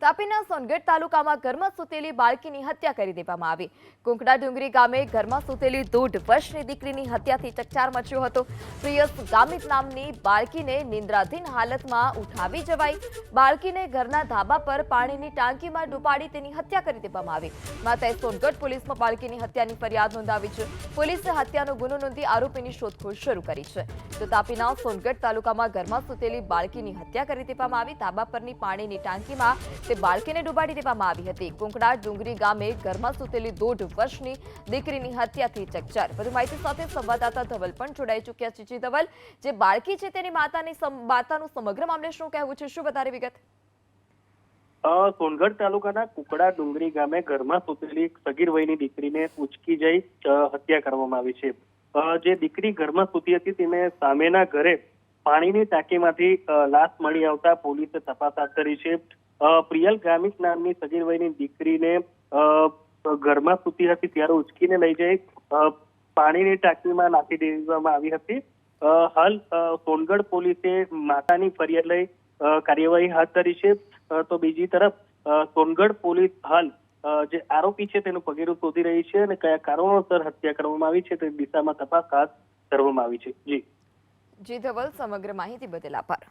તાપીના સોનગઢ તાલુકામાં ઘરમાં સૂતેલી બાળકીની હત્યા કરી દેવામાં આવી। કુંકડા ડુંગરી ગામે ઘરમાં સૂતેલી 1.5 વર્ષની દીકરીની હત્યાથી ચકચાર મચ્યો હતો। પ્રિયસ ગામિત નામની બાળકીને નિંદ્રાધીન હાલતમાં ઉઠાવી જવાઈ। બાળકીને ઘરના ધાબા પર પાણીની ટાંકીમાં ડૂબાડી તેની હત્યા કરી દેવામાં આવી। માતાએ સોનગઢ પોલીસમાં બાળકીની હત્યાની ફરિયાદ નોંધાવી છે। પોલીસે હત્યાનો ગુનો નોંધી આરોપીની શોધખોળ શરૂ કરી છે। તો તાપીના સોનગઢ તાલુકામાં ઘરમાં સૂતેલી બાળકીની હત્યા કરી દેવામાં આવી। ધાબા પરની પાણીની ટાંકીમાં બાળકીને ડૂબાડી દેવામાં આવી હતી। કુંકડા ડુંગરી ગામે ઘરમાં સૂતેલી 1.5 વર્ષની દીકરીની હત્યાથી ચકચાર। વધુ માહિતી સાથે સંવાદદાતા ધવલ પણ જોડાઈ ચૂક્યા છે। જી ધવલ, જે બાળકી છે તેની માતાનું સમગ્ર મામલે શું કહેવું છે, શું વધારે વિગત? સોનગઢ તાલુકાના કુકડા ડુંગરી ગામે ઘરમાં સૂતેલી સગીર વયની દીકરીને ઉચકી જઈ હત્યા કરવામાં આવી છે। જે દીકરી ઘરમાં સૂતી હતી તેને સામેના ઘરે પાણીની ટાંકીમાંથી લાશ મળી આવતા પોલીસે તપાસ હાથ ધરી છે। પ્રિયલ ગામિત નામની સગીર વયની દીકરીને ઘરમાં સૂતી હતી ત્યારે ઉચકીને લઈ જઈ પાણીની ટાંકીમાં નાખી દેવામાં આવી હતી। હાલ સોનગઢ પોલીસે માતાની ફરિયાદ લઈ કાર્યવાહી હાથ ધરી છે। તો બીજી તરફ સોનગઢ પોલીસ હાલ જે આરોપી છે તેનું પગેરું શોધી રહી છે અને કયા કારણોસર હત્યા કરવામાં આવી છે તે દિશામાં તપાસ હાથ ધરવામાં આવી છે। જી ધવલ, સમગ્ર માહિતી બદલ આભાર।